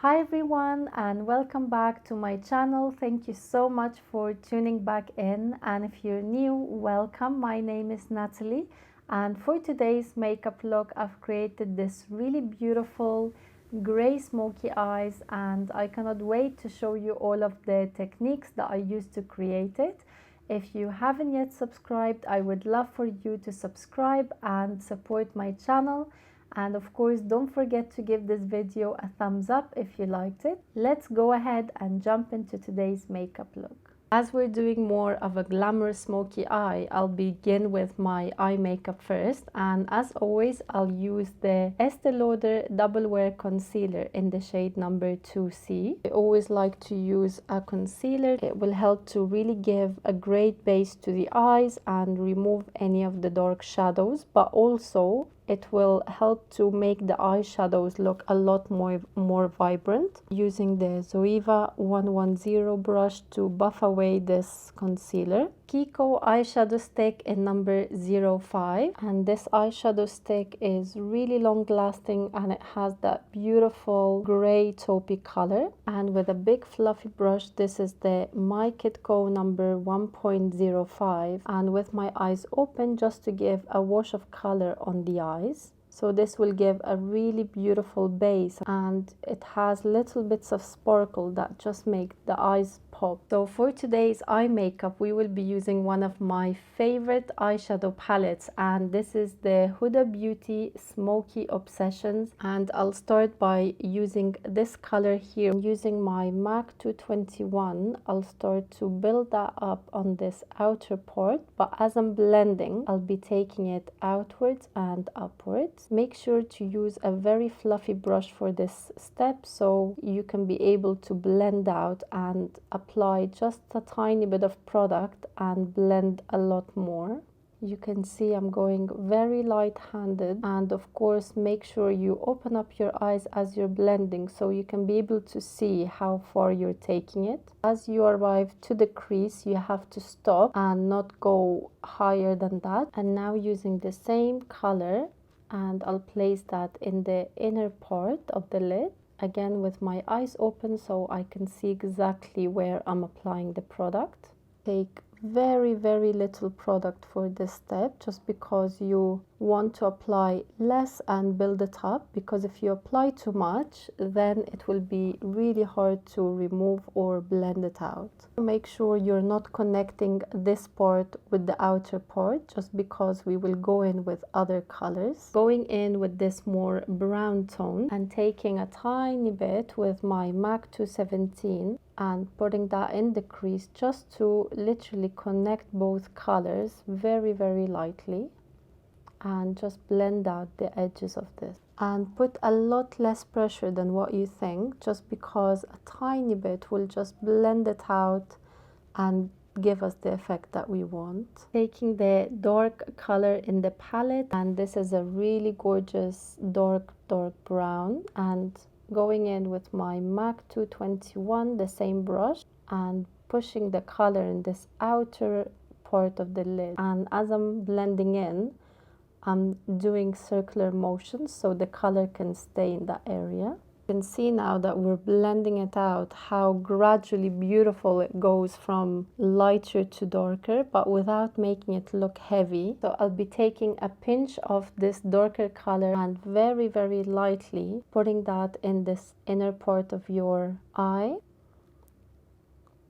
Hi everyone and welcome back to my channel. Thank you so much for tuning back in, and if you're new, welcome. My name is Natalie, and for today's makeup look I've created this really beautiful gray smoky eyes, and I cannot wait to show you all of the techniques that I used to create it. If you haven't yet subscribed, I would love for you to subscribe and support my channel. And of course, don't forget to give this video a thumbs up if you liked it. Let's go ahead and jump into today's makeup look. As we're doing more of a glamorous smoky eye, I'll begin with my eye makeup first. And as always, I'll use the Estee Lauder Double Wear Concealer in the shade number 2C. I always like to use a concealer. It will help to really give a great base to the eyes and remove any of the dark shadows, but also it will help to make the eyeshadows look a lot more vibrant. Using the Zoeva 110 brush to buff away this concealer. Kiko eyeshadow stick in number 05, and this eyeshadow stick is really long lasting and it has that beautiful gray taupey color. And with a big fluffy brush, this is the My Kitco number 1.05, and with my eyes open, just to give a wash of color on the eyes. So this will give a really beautiful base, and it has little bits of sparkle that just make the eyes pop. So for today's eye makeup, we will be using one of my favorite eyeshadow palettes, and this is the Huda Beauty Smoky Obsessions. And I'll start by using this color here. Using my MAC 221, I'll start to build that up on this outer part, but as I'm blending, I'll be taking it outwards and upwards. Make sure to use a very fluffy brush for this step so you can be able to blend out and apply just a tiny bit of product and blend a lot more. You can see I'm going very light-handed, and of course make sure you open up your eyes as you're blending so you can be able to see how far you're taking it. As you arrive to the crease, you have to stop and not go higher than that. And now using the same color, and I'll place that in the inner part of the lid, again with my eyes open so I can see exactly where I'm applying the product. Take very little product for this step, just because you want to apply less and build it up, because if you apply too much, then it will be really hard to remove or blend it out. Make sure you're not connecting this part with the outer part, just because we will go in with other colors. Going in with this more brown tone and taking a tiny bit with my MAC 217 and putting that in the crease, just to literally connect both colors very lightly, and just blend out the edges of this. And put a lot less pressure than what you think, just because a tiny bit will just blend it out and give us the effect that we want. Taking the dark color in the palette, and this is a really gorgeous dark brown, and going in with my MAC 221, the same brush, and pushing the color in this outer part of the lid. And as I'm blending in, I'm doing circular motions so the color can stay in that area. You can see now that we're blending it out, how gradually beautiful it goes from lighter to darker, but without making it look heavy. So I'll be taking a pinch of this darker color and very lightly putting that in this inner part of your eye.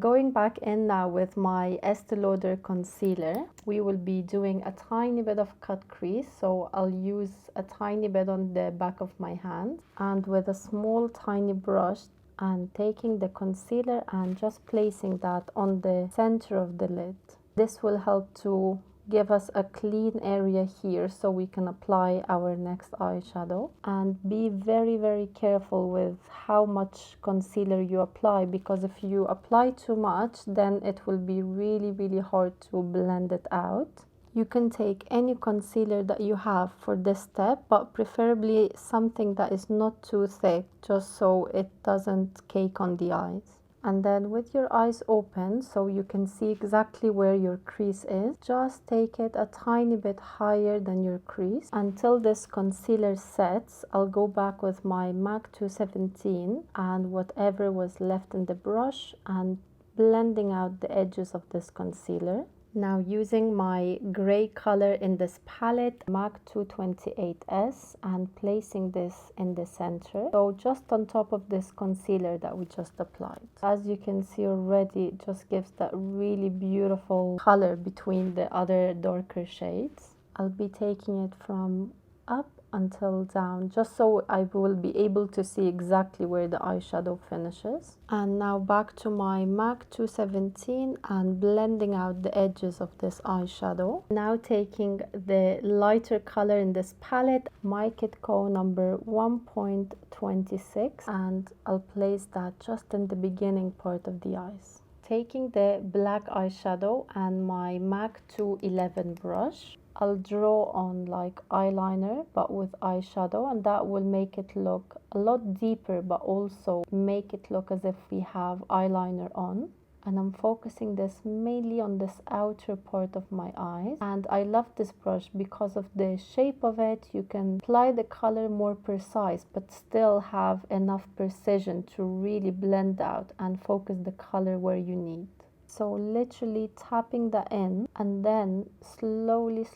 Going back in now with my Estee Lauder concealer, we will be doing a tiny bit of cut crease, so I'll use a tiny bit on the back of my hand, and with a small tiny brush, and taking the concealer and just placing that on the center of the lid. This will help to give us a clean area here so we can apply our next eyeshadow. And be very careful with how much concealer you apply, because if you apply too much, then it will be really hard to blend it out. You can take any concealer that you have for this step, but preferably something that is not too thick, just so it doesn't cake on the eyes. And then with your eyes open, so you can see exactly where your crease is, just take it a tiny bit higher than your crease until this concealer sets. I'll go back with my MAC 217 and whatever was left in the brush and blending out the edges of this concealer. Now using my gray color in this palette, MAC 228S, and placing this in the center. So just on top of this concealer that we just applied. As you can see already, it just gives that really beautiful color between the other darker shades. I'll be taking it from up until down, just so I will be able to see exactly where the eyeshadow finishes. And now back to my MAC 217 and blending out the edges of this eyeshadow. Now taking the lighter color in this palette, my Kit Co number 1.26, and I'll place that just in the beginning part of the eyes. Taking the black eyeshadow and my MAC 211 brush, I'll draw on like eyeliner but with eyeshadow, and that will make it look a lot deeper but also make it look as if we have eyeliner on. And I'm focusing this mainly on this outer part of my eyes, and I love this brush because of the shape of it. You can apply the color more precise but still have enough precision to really blend out and focus the color where you need. So literally tapping that in and then slowly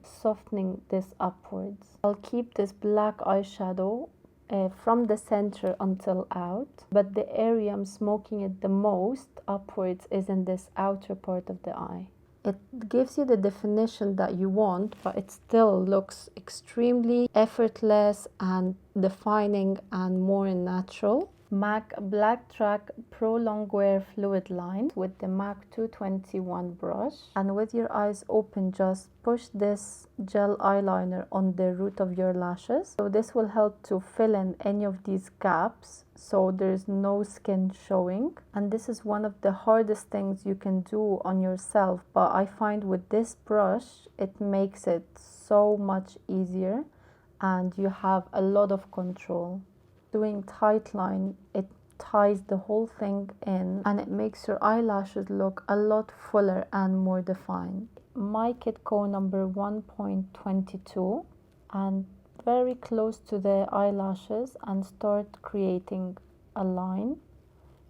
softening this upwards. I'll keep this black eyeshadow from the center until out, but the area I'm smoking it the most upwards is in this outer part of the eye. It gives you the definition that you want, but it still looks extremely effortless and defining and more natural. MAC Black Track Pro Longwear Fluid Line with the MAC 221 brush, and with your eyes open, just push this gel eyeliner on the root of your lashes. So this will help to fill in any of these gaps so there's no skin showing. And this is one of the hardest things you can do on yourself, but I find with this brush it makes it so much easier and you have a lot of control. Doing tight line, it ties the whole thing in and it makes your eyelashes look a lot fuller and more defined. My Kit Co number 1.22, and very close to the eyelashes, and start creating a line.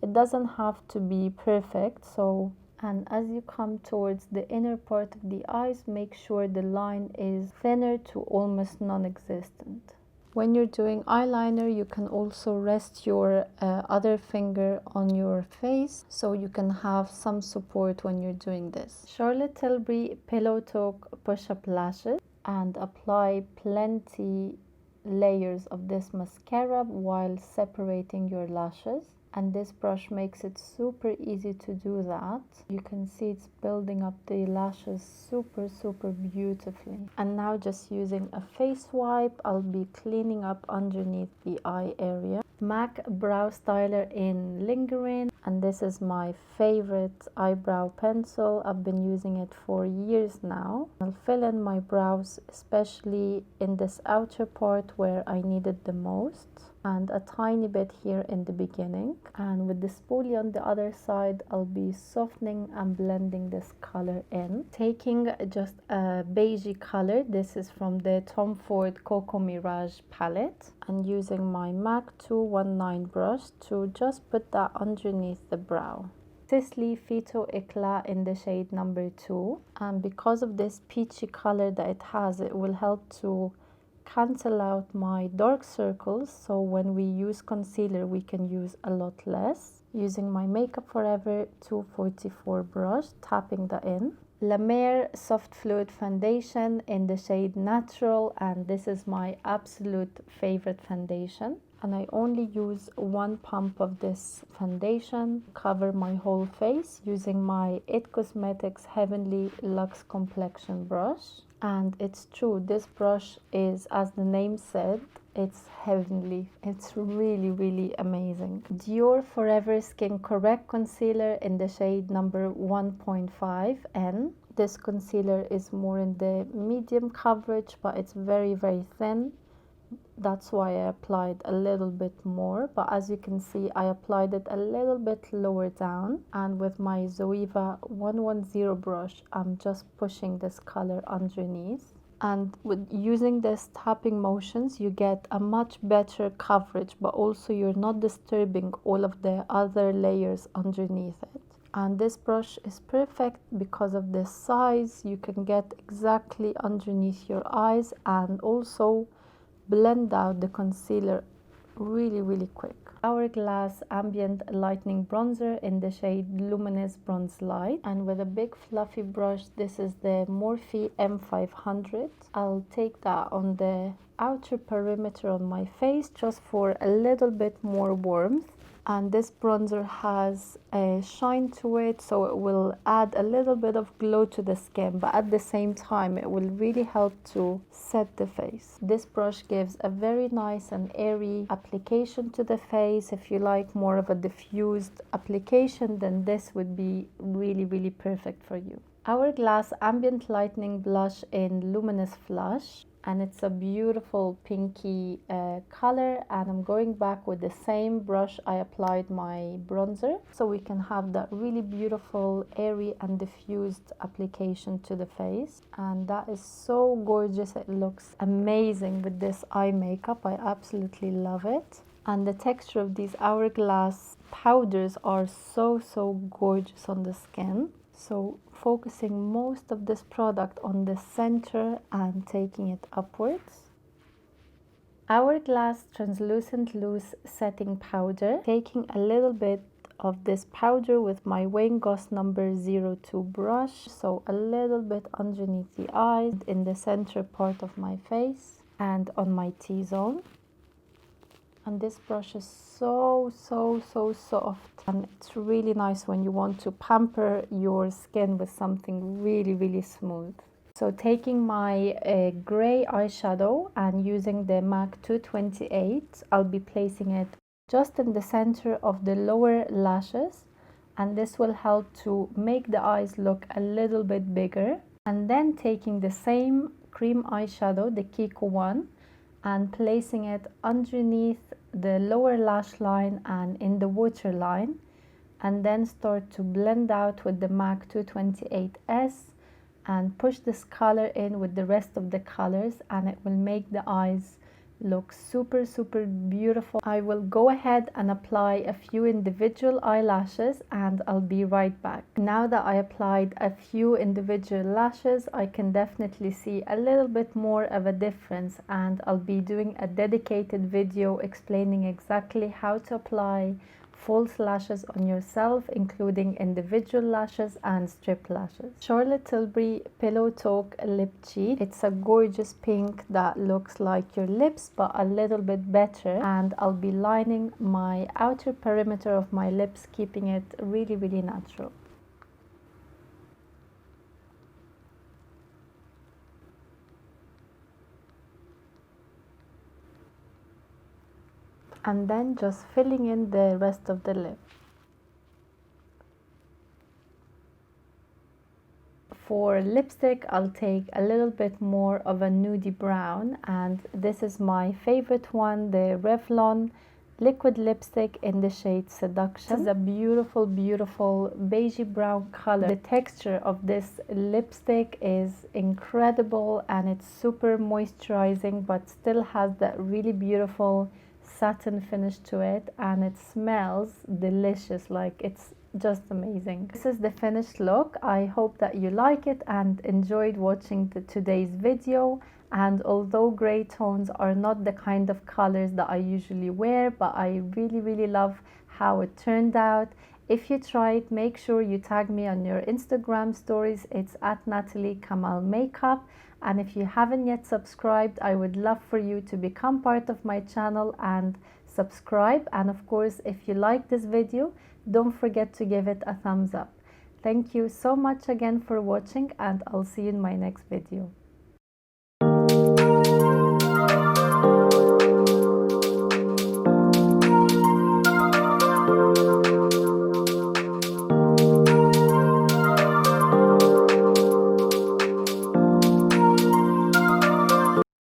It doesn't have to be perfect, so, and as you come towards the inner part of the eyes, make sure the line is thinner to almost non-existent. When you're doing eyeliner, you can also rest your other finger on your face so you can have some support when you're doing this. Charlotte Tilbury Pillow Talk Push-Up Lashes, and apply plenty layers of this mascara while separating your lashes. And this brush makes it super easy to do that. You can see it's building up the lashes super beautifully. And now just using a face wipe, I'll be cleaning up underneath the eye area. MAC Brow Styler in Lingering, and this is my favorite eyebrow pencil. I've been using it for years now. I'll fill in my brows, especially in this outer part where I need it the most, and a tiny bit here in the beginning. And with the spoolie on the other side, I'll be softening and blending this color in. Taking just a beigey color, this is from the Tom Ford Coco Mirage palette, and using my MAC 219 brush to just put that underneath the brow. Sisley Phyto Eclat in the shade number 2, and because of this peachy color that it has, it will help to cancel out my dark circles, so when we use concealer we can use a lot less. Using my Makeup Forever 244 brush, tapping that in. La Mer Soft Fluid Foundation in the shade Natural, and this is my absolute favorite foundation. And I only use one pump of this foundation, cover my whole face, using my It Cosmetics Heavenly Luxe Complexion brush. And it's true, this brush is, as the name said, it's heavenly. It's really amazing. Dior Forever Skin Correct Concealer in the shade number 1.5N. This concealer is more in the medium coverage, but it's very thin. That's why I applied a little bit more, but as you can see, I applied it a little bit lower down, and with my Zoeva 110 brush, I'm just pushing this color underneath. And with using this tapping motions, you get a much better coverage, but also you're not disturbing all of the other layers underneath it. And this brush is perfect because of this size. You can get exactly underneath your eyes and also blend out the concealer really quick. Hourglass Ambient Lightening Bronzer in the shade Luminous Bronze Light, and with a big fluffy brush, this is the Morphe M500. I'll take that on the outer perimeter on my face just for a little bit more warmth. And this bronzer has a shine to it, so it will add a little bit of glow to the skin, but at the same time it will really help to set the face. This brush gives a very nice and airy application to the face. If you like more of a diffused application, then this would be really perfect for you. Hourglass Ambient Lightening Blush in Luminous Flush, and it's a beautiful pinky color, and I'm going back with the same brush I applied my bronzer, so we can have that really beautiful airy and diffused application to the face. And that is so gorgeous. It looks amazing with this eye makeup. I absolutely love it. And the texture of these Hourglass powders are so gorgeous on the skin. So focusing most of this product on the center and taking it upwards. Hourglass Translucent Loose Setting Powder. Taking a little bit of this powder with my Wayne Goss number 02 brush. So a little bit underneath the eyes, in the center part of my face, and on my T-zone. And this brush is so soft, and it's really nice when you want to pamper your skin with something really smooth. So taking my gray eyeshadow and using the MAC 228, I'll be placing it just in the center of the lower lashes, and this will help to make the eyes look a little bit bigger. And then taking the same cream eyeshadow, the Kiko one, and placing it underneath the lower lash line and in the waterline, and then start to blend out with the MAC 228S and push this color in with the rest of the colors, and it will make the eyes look super beautiful. I will go ahead and apply a few individual eyelashes, and I'll be right back. Now that I applied a few individual lashes, I can definitely see a little bit more of a difference, and I'll be doing a dedicated video explaining exactly how to apply false lashes on yourself, including individual lashes and strip lashes. Charlotte Tilbury Pillow Talk Lip Cheat. It's a gorgeous pink that looks like your lips but a little bit better, and I'll be lining my outer perimeter of my lips, keeping it really natural. And then just filling in the rest of the lip. For lipstick, I'll take a little bit more of a nudie brown, and this is my favorite one, the Revlon liquid lipstick in the shade Seduction. This is a beautiful beigey brown color. The texture of this lipstick is incredible, and it's super moisturizing but still has that really beautiful satin finish to it, and it smells delicious. Like, it's just amazing. This is the finished look. I hope that you like it and enjoyed watching today's video. And although gray tones are not the kind of colors that I usually wear, but I really love how it turned out. If you try it, make sure you tag me on your Instagram stories. It's at Natalie Kamal Makeup. And if you haven't yet subscribed, I would love for you to become part of my channel and subscribe. And of course, if you like this video, don't forget to give it a thumbs up. Thank you so much again for watching, and I'll see you in my next video.